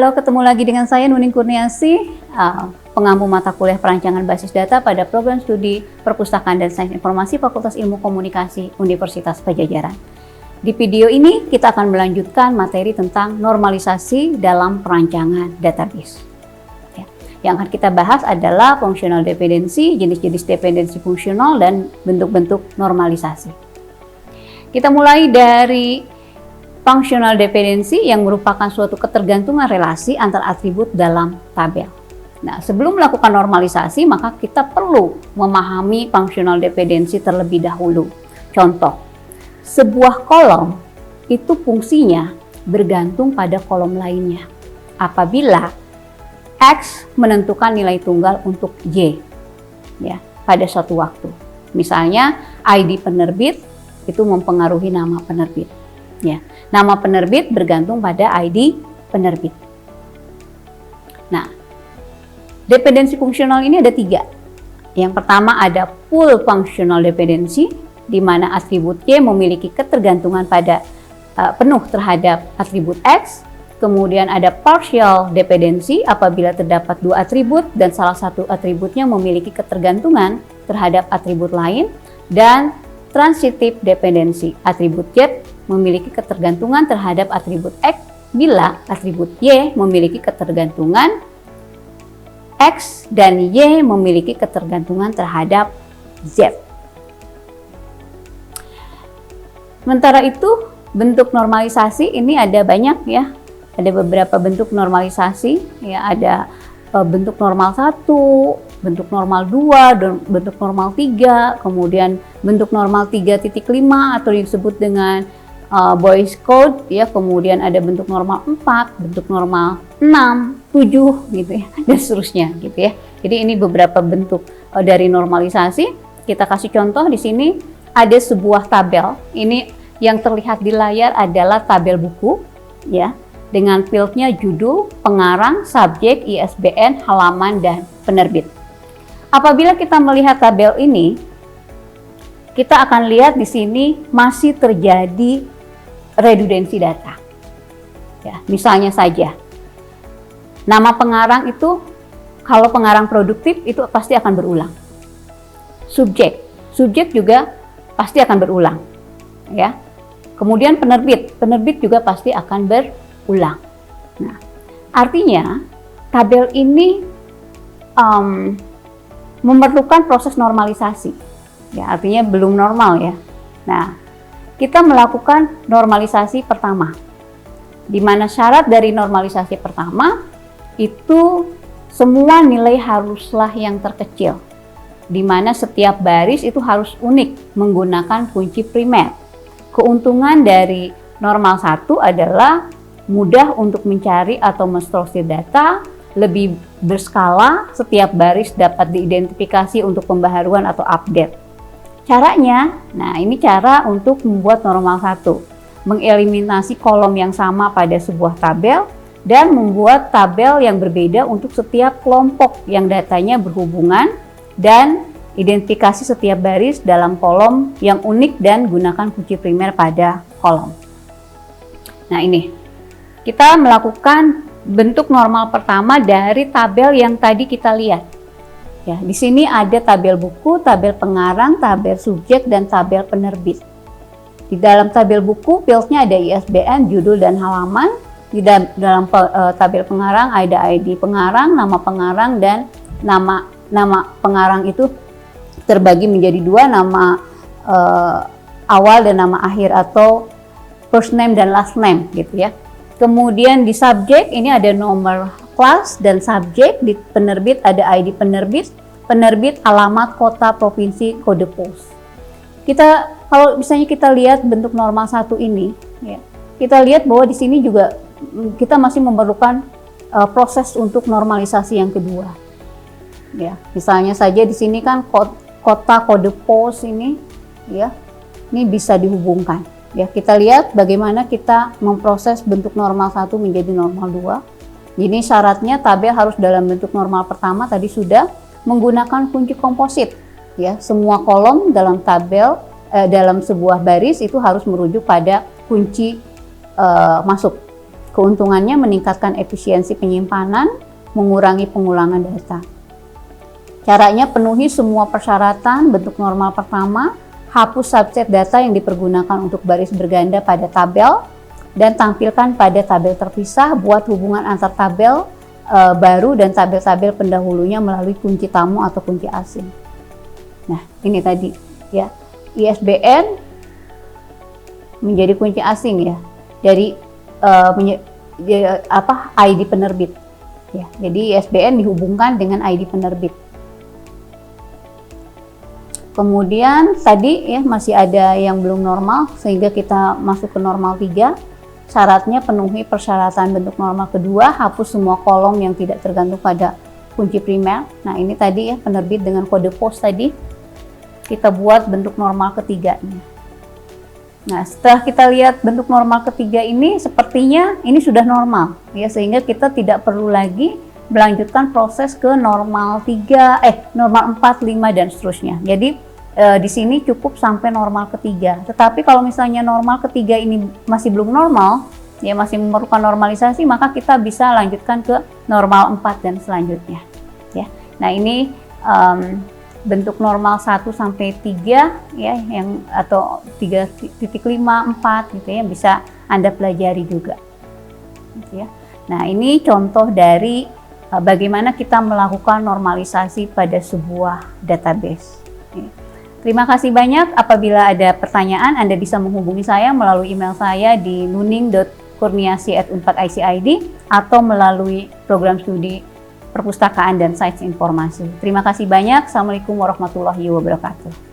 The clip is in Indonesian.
Halo, ketemu lagi dengan saya Nuning Kurniasi, pengampu mata kuliah perancangan basis data pada program studi Perpustakaan dan Sains Informasi Fakultas Ilmu Komunikasi Universitas Padjadjaran. Di video ini kita akan melanjutkan materi tentang normalisasi dalam perancangan database. Yang akan kita bahas adalah functional dependency, jenis-jenis dependensi fungsional, dan bentuk-bentuk normalisasi. Kita mulai dari functional dependency yang merupakan suatu ketergantungan relasi antar atribut dalam tabel. Nah, sebelum melakukan normalisasi, maka kita perlu memahami functional dependency terlebih dahulu. Contoh, sebuah kolom itu fungsinya bergantung pada kolom lainnya. Apabila X menentukan nilai tunggal untuk Y ya, pada suatu waktu. Misalnya ID penerbit itu mempengaruhi nama penerbit. Ya, nama penerbit bergantung pada ID penerbit. Nah, dependensi fungsional ini ada 3. Yang pertama ada full functional dependency, di mana atribut Y memiliki ketergantungan pada penuh terhadap atribut X. Kemudian ada partial dependency apabila terdapat 2 atribut dan salah satu atributnya memiliki ketergantungan terhadap atribut lain, dan transitive dependency, atribut Y memiliki ketergantungan terhadap atribut X bila atribut Y memiliki ketergantungan X dan Y memiliki ketergantungan terhadap Z. Sementara itu, bentuk normalisasi ini ada banyak ya. Ada beberapa bentuk normalisasi, ya, ada bentuk normal 1, bentuk normal 2, dan bentuk normal 3, kemudian bentuk normal 3.5 atau disebut dengan Boy's Code, ya, kemudian ada bentuk normal 4, bentuk normal 6, 7 gitu ya, dan seterusnya gitu ya. Jadi ini beberapa bentuk dari normalisasi. Kita kasih contoh di sini ada sebuah tabel. Ini yang terlihat di layar adalah tabel buku ya, dengan fieldnya judul, pengarang, subjek, ISBN, halaman, dan penerbit. Apabila kita melihat tabel ini, kita akan lihat di sini masih terjadi redundansi data. Ya, misalnya saja, nama pengarang itu, kalau pengarang produktif itu pasti akan berulang. Subjek juga pasti akan berulang. Ya. Kemudian penerbit juga pasti akan berulang. Nah, artinya tabel ini memerlukan proses normalisasi. Ya, artinya belum normal ya. Nah, kita melakukan normalisasi pertama, di mana syarat dari normalisasi pertama itu semua nilai haruslah yang terkecil, di mana setiap baris itu harus unik menggunakan kunci primer. Keuntungan dari normal 1 adalah mudah untuk mencari atau mensortir data, lebih berskala, setiap baris dapat diidentifikasi untuk pembaharuan atau update. Caranya, nah ini cara untuk membuat normal 1, mengeliminasi kolom yang sama pada sebuah tabel dan membuat tabel yang berbeda untuk setiap kelompok yang datanya berhubungan, dan identifikasi setiap baris dalam kolom yang unik dan gunakan kunci primer pada kolom. Nah, ini kita melakukan bentuk normal pertama dari tabel yang tadi kita lihat. Ya, di sini ada tabel buku, tabel pengarang, tabel subjek, dan tabel penerbit. Di dalam tabel buku, fieldnya ada ISBN, judul, dan halaman. Di dalam tabel pengarang ada ID pengarang, nama pengarang, dan nama pengarang itu terbagi menjadi 2, nama awal dan nama akhir atau first name dan last name gitu ya. Kemudian di subjek ini ada nomor kelas dan subjek, di penerbit ada ID penerbit, alamat, kota, provinsi, kode pos. Kalau misalnya kita lihat bentuk normal 1 ini ya, kita lihat bahwa di sini juga kita masih memerlukan proses untuk normalisasi yang kedua. Ya, misalnya saja di sini kan kota, kode pos ini ya, ini bisa dihubungkan ya. Kita lihat bagaimana kita memproses bentuk normal 1 menjadi normal 2. Ini syaratnya tabel harus dalam bentuk normal pertama tadi sudah menggunakan kunci komposit ya. Semua kolom dalam tabel dalam sebuah baris itu harus merujuk pada kunci masuk. Keuntungannya meningkatkan efisiensi penyimpanan, mengurangi pengulangan data. Caranya penuhi semua persyaratan bentuk normal pertama, hapus subset data yang dipergunakan untuk baris berganda pada tabel, dan tampilkan pada tabel terpisah, buat hubungan antar tabel baru dan tabel-tabel pendahulunya melalui kunci tamu atau kunci asing. Nah, ini tadi ya, ISBN menjadi kunci asing ya, dari ID penerbit. Ya, jadi ISBN dihubungkan dengan ID penerbit. Kemudian tadi ya masih ada yang belum normal, sehingga kita masuk ke normal 3. Syaratnya penuhi persyaratan bentuk normal kedua, hapus semua kolom yang tidak tergantung pada kunci primer. Nah, ini tadi ya penerbit dengan kode pos tadi. Kita buat bentuk normal ketiganya. Nah, setelah kita lihat bentuk normal ketiga ini, sepertinya ini sudah normal ya, sehingga kita tidak perlu lagi melanjutkan proses ke normal 3, normal 4, 5 dan seterusnya. Jadi di sini cukup sampai normal ketiga. Tetapi kalau misalnya normal ketiga ini masih belum normal, ya masih memerlukan normalisasi, maka kita bisa lanjutkan ke normal 4 dan selanjutnya. Ya. Nah, ini bentuk normal 1 sampai 3 ya, yang atau 3.5, 4 gitu ya, bisa Anda pelajari juga. Gitu ya. Nah, ini contoh dari bagaimana kita melakukan normalisasi pada sebuah database. Ya. Terima kasih banyak. Apabila ada pertanyaan, Anda bisa menghubungi saya melalui email saya di nuning.kurniasi@unpad.id atau melalui program studi perpustakaan dan sites informasi. Terima kasih banyak. Assalamualaikum warahmatullahi wabarakatuh.